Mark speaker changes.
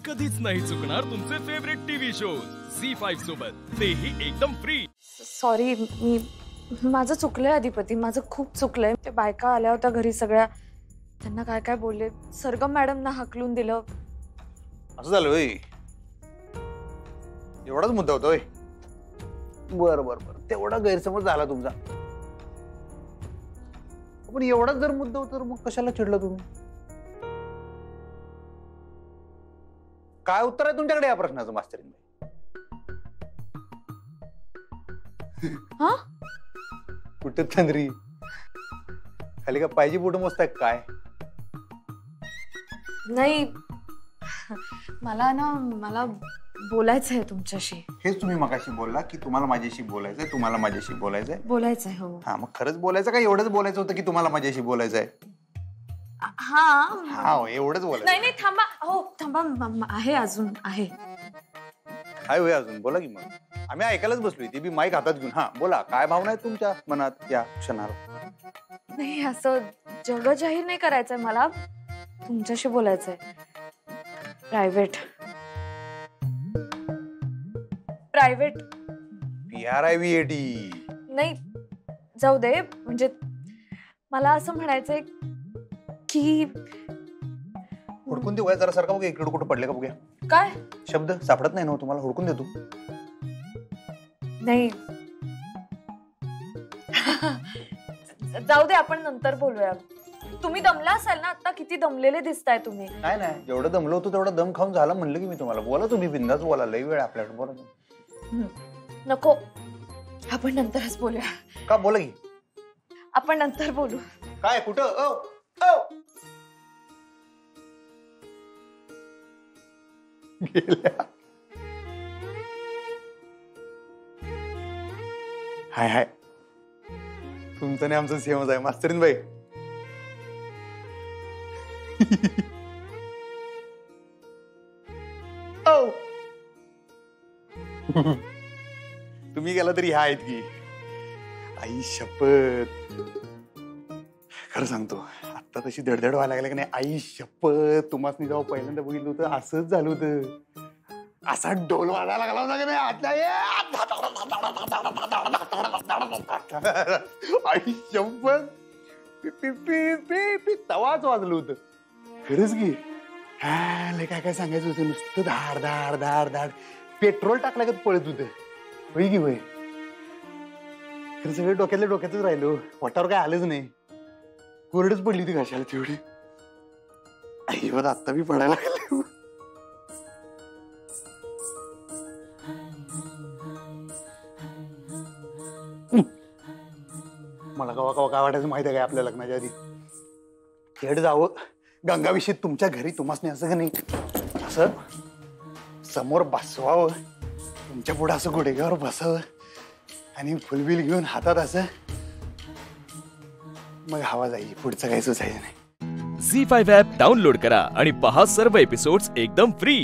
Speaker 1: कधीच नाही चुकणार तुमचे फेवरेट टीव्ही शोज झी5 सोबत, तेही एकदम फ्री।
Speaker 2: सॉरी, माझं चुकलंय अधिपती, माझं खूप चुकलंय। ते बायका आल्या होत्या घरी सगळ्या, त्यांना काय काय बोलले, सरगम मॅडमना हाकलून दिलं।
Speaker 3: असं झालं होय? एवढाच मुद्दा होता होय? बर बर बर, तेवढा गैरसमज झाला तुमचा। पण एवढाच जर मुद्दा होता तर मग कशाला चिडला तुम्ही? काय उत्तर आहे तुमच्याकडे या प्रश्नाचं मास्तरीन?
Speaker 2: हा?
Speaker 3: कुठे तंद्री खाली का पाहिजे पुढे मोजताय काय?
Speaker 2: नाही, मला बोलायचंय तुमच्याशी।
Speaker 3: हेच तुम्ही मगाशी बोलला की तुम्हाला माझ्याशी बोलायचंय, तुम्हाला माझ्याशी बोलायचंय।
Speaker 2: बोलायचंय हो।
Speaker 3: हा, मग खरंच बोलायचं का एवढंच बोलायचं होतं की तुम्हाला माझ्याशी बोलायचंय?
Speaker 2: हा
Speaker 3: हा, एवढंच बोलायचं।
Speaker 2: नाही नाही, थांबा हो, थांबा, आहे अजून आहे।
Speaker 3: काय होय अजून? बोला की मग, आम्ही ऐकायलाच बसलोय, ती बी माईक हातात घेऊन। हा बोला, काय भावना आहे तुमच्या मनात या क्षणाला?
Speaker 2: नाही, असं जग जाहीर नाही करायचंय मला, तुमच्याशी बोलायचंय प्रायव्हेट।
Speaker 3: PRIVAT
Speaker 2: नाही, जाऊ दे, म्हणजे मला असं म्हणायचंय की
Speaker 3: हुडकून देऊ जरा सारखा बघा, इकडे कुठं पडले का बघूया।
Speaker 2: काय
Speaker 3: शब्द सापडत नाही ना तुम्हाला? हुडकून देतो।
Speaker 2: नाही, जाऊ दे, आपण नंतर बोलूया। तुम्ही दमला असाल ना, आता किती दमलेले दिसताय तुम्ही।
Speaker 3: नाही, जेवढं दमलो होतो तेवढा दम खाऊन झाला म्हणलं की मी तुम्हाला। बोला तुम्ही, बिंदास बोला, लई वेळ आपल्याकडे, बोला।
Speaker 2: नको, आपण नंतरच बोलूया।
Speaker 3: का? बोला की।
Speaker 2: आपण नंतर बोलू।
Speaker 3: काय? कुठं? हाय तुमचं नाही आमचं सेमच आहे मास्तरीन बाई। तुम्ही गेला तरी ह्या आहेत की? आई शपथ, खरं सांगतो आता तशी धडधड व्हायला लागल्या की नाही, आई शपथ, तुम्हाला जेव्हा पहिल्यांदा बघितलं होतं असंच झालं होतं। असा ढोल वाजायला लागला होता की नाही आतल्या, आई शपथ, तवाच वाजलं होतं खरंच की। हा, काय सांगायचं होतं, नुसतं धाड धाड धाड धाड पेट्रोल टाकल्यागत पळत होतं होय की होय? खरं सगळं डोक्यातच राहिलो, पोटावर काय आलंच नाही, कोरडच पडली ती घशाला तेवढी। आई बघ, आता मी पडायला लागले। मला कवा काय वाटायचं माहिती आहे काय आपल्या लग्नाच्या आधी? खेड जावं गंगाविषयी तुमच्या घरी, तुम्हाला असं का नाही, असं समोर बसवावं, तुमच्या पुढे असं गुडघ्यावर बसावं आणि फुलबिल घेऊन हातात असं, मग हवा जायची, पुढचं काही सुचायचं नाही।
Speaker 1: झी5 ॲप डाउनलोड करा आणि पहा सर्व एपिसोड्स एकदम फ्री।